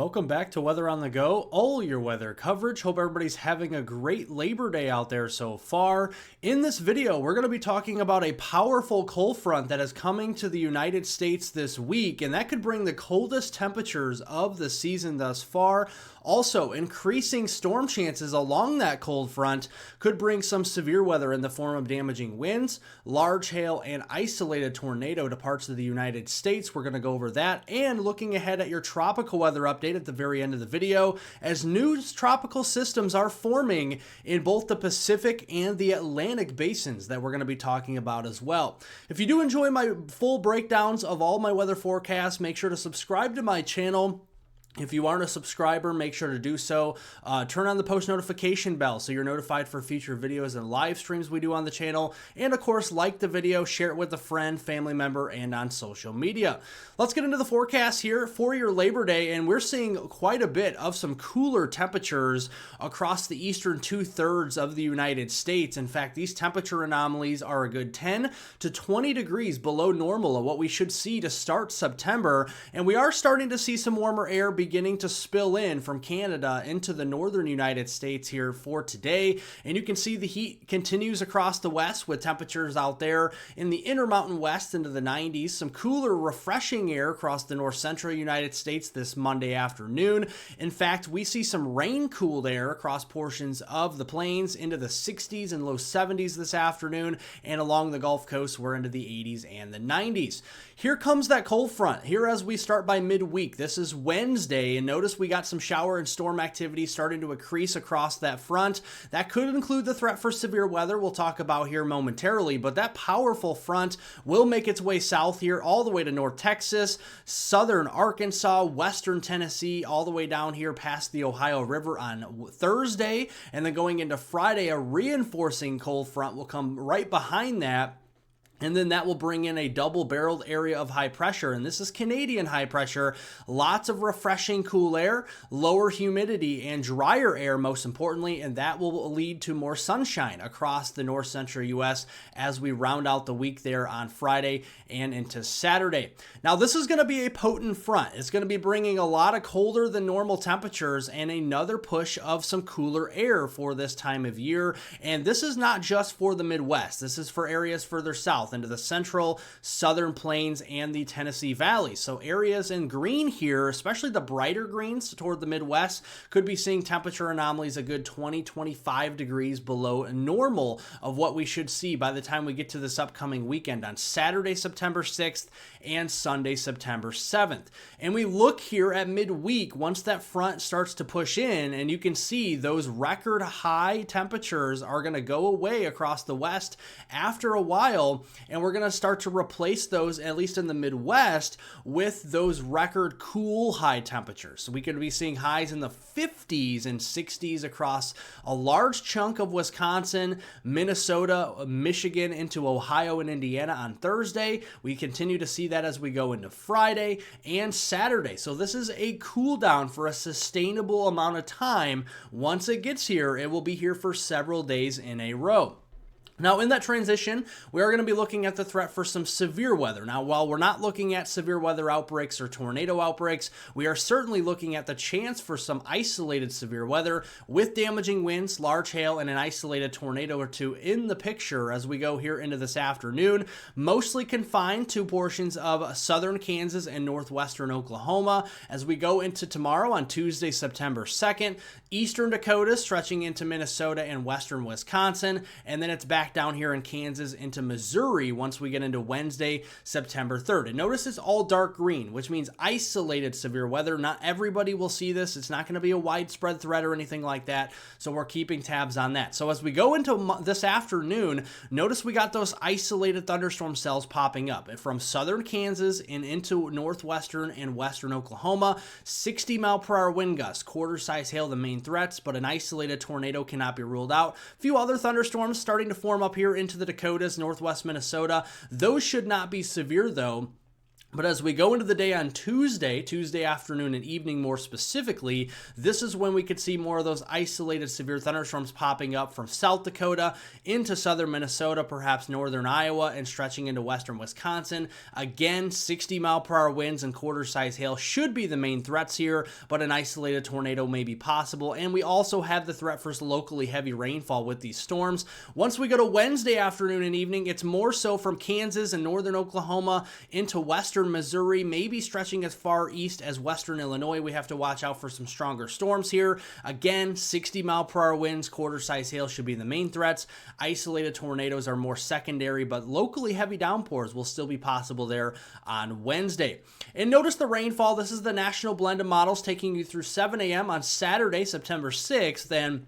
Welcome back to Weather on the Go, all your weather coverage. Hope everybody's having a great Labor Day out there so far. In this video, we're going to be talking about a powerful cold front that is coming to the United States this week, and that could bring the coldest temperatures of the season thus far. Also, increasing storm chances along that cold front could bring some severe weather in the form of damaging winds, large hail, and isolated tornado to parts of the United States. We're going to go over that and looking ahead at your tropical weather update at the very end of the video, as new tropical systems are forming in both the Pacific and the Atlantic basins that we're going to be talking about as well. If you do enjoy my full breakdowns of all my weather forecasts, make sure to subscribe to my channel. If you aren't a subscriber, make sure to do so. Turn on the post notification bell so you're notified for future videos and live streams we do on the channel. And of course, like the video, share it with a friend, family member, and on social media. Let's get into the forecast here for your Labor Day. And we're seeing quite a bit of some cooler temperatures across the eastern 2/3 of the United States. In fact, these temperature anomalies are a good 10 to 20 degrees below normal of what we should see to start September. And we are starting to see some warmer air beginning to spill in from Canada into the northern United States here for today. And you can see the heat continues across the west with temperatures out there in the Intermountain West into the 90s. Some cooler, refreshing air across the north central United States this Monday afternoon. In fact, we see some rain-cooled air across portions of the plains into the 60s and low 70s this afternoon. And along the Gulf Coast, we're into the 80s and the 90s. Here comes that cold front here as we start by midweek. This is Wednesday, and notice we got some shower and storm activity starting to increase across that front. That could include the threat for severe weather we'll talk about here momentarily, but that powerful front will make its way south here all the way to North Texas, southern Arkansas, western Tennessee, all the way down here past the Ohio River on Thursday, and then going into Friday, a reinforcing cold front will come right behind that. And then that will bring in a double-barreled area of high pressure. And this is Canadian high pressure. Lots of refreshing cool air, lower humidity, and drier air, most importantly. And that will lead to more sunshine across the north central U.S. as we round out the week there on Friday and into Saturday. Now, this is going to be a potent front. It's going to be bringing a lot of colder than normal temperatures and another push of some cooler air for this time of year. And this is not just for the Midwest. This is for areas further south into the central, southern plains, and the Tennessee Valley. So areas in green here, especially the brighter greens toward the Midwest, could be seeing temperature anomalies a good 20-25 degrees below normal of what we should see by the time we get to this upcoming weekend on Saturday, September 6th and Sunday, September 7th. And we look here at midweek once that front starts to push in, and you can see those record high temperatures are going to go away across the west after a while. And we're going to start to replace those, at least in the Midwest, with those record cool high temperatures. So we could be seeing highs in the 50s and 60s across a large chunk of Wisconsin, Minnesota, Michigan, into Ohio and Indiana on Thursday. We continue to see that as we go into Friday and Saturday. So this is a cool down for a sustainable amount of time. Once it gets here, it will be here for several days in a row. Now, in that transition, we are going to be looking at the threat for some severe weather. Now, while we're not looking at severe weather outbreaks or tornado outbreaks, we are certainly looking at the chance for some isolated severe weather with damaging winds, large hail, and an isolated tornado or two in the picture as we go here into this afternoon, mostly confined to portions of southern Kansas and northwestern Oklahoma. As we go into tomorrow on Tuesday, September 2nd, eastern Dakota stretching into Minnesota and western Wisconsin, and then it's back down here in Kansas into Missouri once we get into Wednesday, September 3rd. And notice it's all dark green, which means isolated severe weather. Not everybody will see this. It's not going to be a widespread threat or anything like that. So we're keeping tabs on that. So as we go into this afternoon, notice we got those isolated thunderstorm cells popping up from southern Kansas and into northwestern and western Oklahoma. 60-mile-per-hour wind gusts, quarter-size hail, the main threats, but an isolated tornado cannot be ruled out. A few other thunderstorms starting to form up here into the Dakotas, northwest Minnesota. Those should not be severe, though. But as we go into the day on Tuesday afternoon and evening more specifically, this is when we could see more of those isolated severe thunderstorms popping up from South Dakota into southern Minnesota, perhaps northern Iowa, and stretching into western Wisconsin. Again, 60-mile-per-hour winds and quarter-size hail should be the main threats here, but an isolated tornado may be possible. And we also have the threat for locally heavy rainfall with these storms. Once we go to Wednesday afternoon and evening, it's more so from Kansas and northern Oklahoma into western Missouri, maybe stretching as far east as western Illinois. We have to watch out for some stronger storms here. Again, 60-mile-per-hour winds, quarter-size hail should be the main threats. Isolated tornadoes are more secondary, but locally heavy downpours will still be possible there on Wednesday. And notice the rainfall. This is the national blend of models taking you through 7 a.m. on Saturday, September 6th, and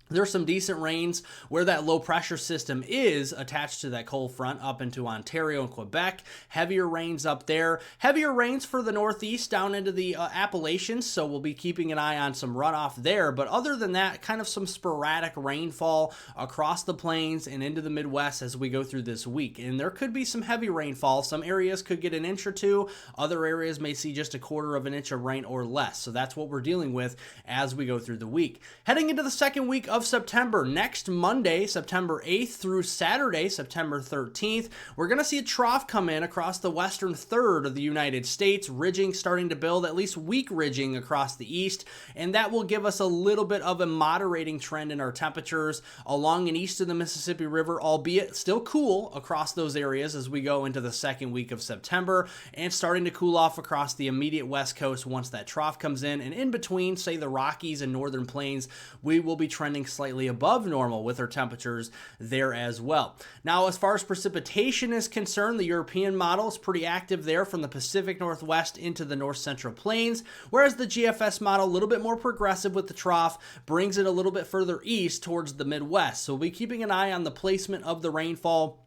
there's some decent rains where that low pressure system is attached to that cold front up into Ontario and Quebec. Heavier rains up there. Heavier rains for the Northeast down into the Appalachians, so we'll be keeping an eye on some runoff there. But other than that, kind of some sporadic rainfall across the plains and into the Midwest as we go through this week. And there could be some heavy rainfall. Some areas could get an inch or two. Other areas may see just a quarter of an inch of rain or less. So that's what we're dealing with as we go through the week. Heading into the second week of September, next Monday, September 8th through Saturday, September 13th, we're going to see a trough come in across the western third of the United States, ridging starting to build, at least weak ridging across the east, and that will give us a little bit of a moderating trend in our temperatures along and east of the Mississippi River, albeit still cool across those areas as we go into the second week of September, and starting to cool off across the immediate west coast once that trough comes in between, say, the Rockies and northern plains, we will be trending slightly above normal with our temperatures there as well. Now, as far as precipitation is concerned, the European model is pretty active there from the Pacific Northwest into the north central plains, whereas the GFS model, a little bit more progressive with the trough, brings it a little bit further east towards the Midwest. So we'll be keeping an eye on the placement of the rainfall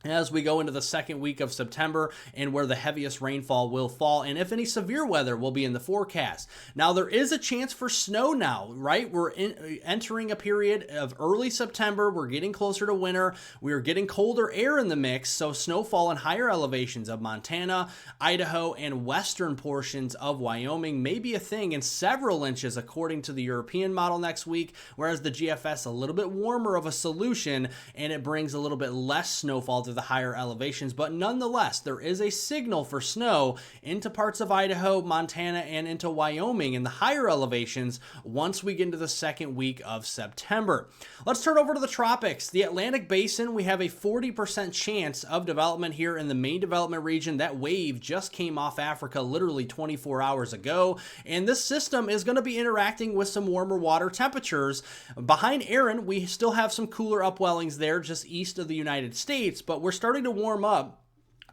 as we go into the second week of September and where the heaviest rainfall will fall, and if any severe weather will be in the forecast. Now, there is a chance for snow now, right? We're entering a period of early September. We're getting closer to winter. We're getting colder air in the mix, so snowfall in higher elevations of Montana, Idaho, and western portions of Wyoming may be a thing in several inches according to the European model next week, whereas the GFS a little bit warmer of a solution, and it brings a little bit less snowfall to the higher elevations, but nonetheless, there is a signal for snow into parts of Idaho, Montana, and into Wyoming in the higher elevations once we get into the second week of September. Let's turn over to the tropics. The Atlantic Basin, we have a 40% chance of development here in the main development region. That wave just came off Africa literally 24 hours ago, and this system is going to be interacting with some warmer water temperatures. Behind Aaron, we still have some cooler upwellings there just east of the United States, but we're starting to warm up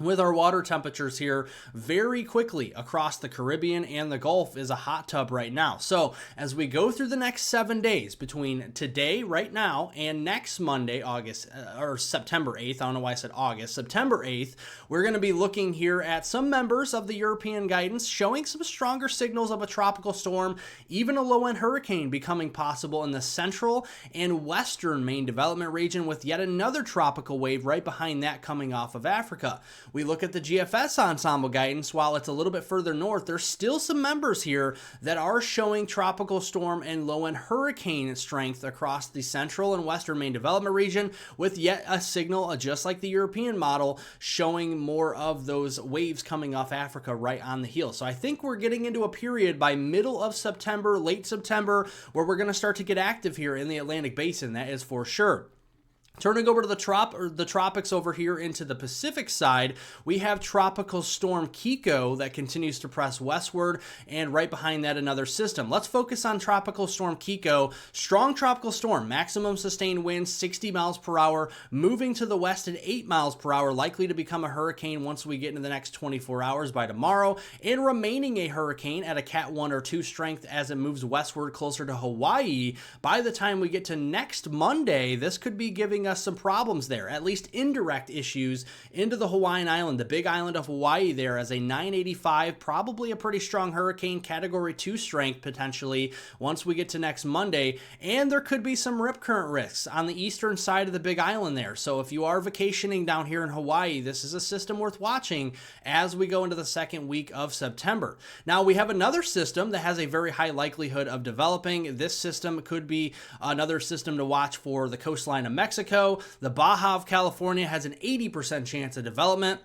with our water temperatures here very quickly across the Caribbean, and the Gulf is a hot tub right now. So as we go through the next 7 days between today, right now, and next Monday, September 8th, I don't know why I said August, September 8th, we're going to be looking here at some members of the European guidance showing some stronger signals of a tropical storm, even a low-end hurricane becoming possible in the central and western main development region, with yet another tropical wave right behind that coming off of Africa. We look at the GFS ensemble guidance. While it's a little bit further north, there's still some members here that are showing tropical storm and low-end hurricane strength across the central and western main development region, with yet a signal, just like the European model, showing more of those waves coming off Africa right on the heel. So I think we're getting into a period by middle of September, late September, where we're going to start to get active here in the Atlantic Basin. That is for sure. Turning over to the tropics over here into the Pacific side, we have Tropical Storm Kiko that continues to press westward, and right behind that another system. Let's focus on Tropical Storm Kiko. Strong tropical storm, maximum sustained winds 60 miles per hour, moving to the west at 8 miles per hour, likely to become a hurricane once we get into the next 24 hours by tomorrow, and remaining a hurricane at a Cat 1 or 2 strength as it moves westward closer to Hawaii. By the time we get to next Monday, this could be giving us some problems there, at least indirect issues into the Hawaiian island, the big island of Hawaii there, as a 985, probably a pretty strong hurricane, category 2 strength potentially once we get to next Monday. And there could be some rip current risks on the eastern side of the big island there. So if you are vacationing down here in Hawaii, this is a system worth watching as we go into the second week of September. Now we have another system that has a very high likelihood of developing. This system could be another system to watch for the coastline of Mexico. The Baja of California has an 80% chance of development.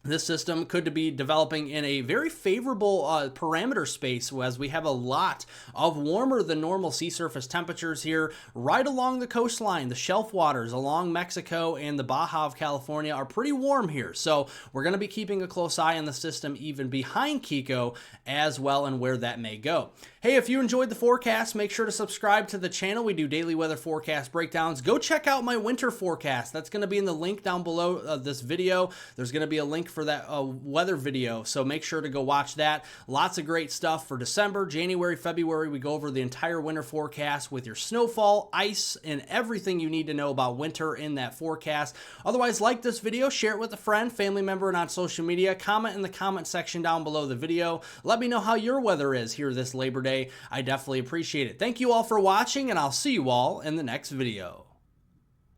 This system could be developing in a very favorable parameter space, as we have a lot of warmer than normal sea surface temperatures here right along the coastline. The shelf waters along Mexico and the Baja of California are pretty warm here. So we're going to be keeping a close eye on the system even behind Kiko as well, and where that may go. Hey, if you enjoyed the forecast, make sure to subscribe to the channel. We do daily weather forecast breakdowns. Go check out my winter forecast. That's going to be in the link down below this video. There's going to be a link for that weather video, so make sure to go watch that. Lots of great stuff for December, January, February. We go over the entire winter forecast with your snowfall, ice, and everything you need to know about winter in that forecast. Otherwise, like this video, share it with a friend, family member, and on social media. Comment in the comment section down below the video. Let me know how your weather is here this Labor Day. I definitely appreciate it. Thank you all for watching, and I'll see you all in the next video.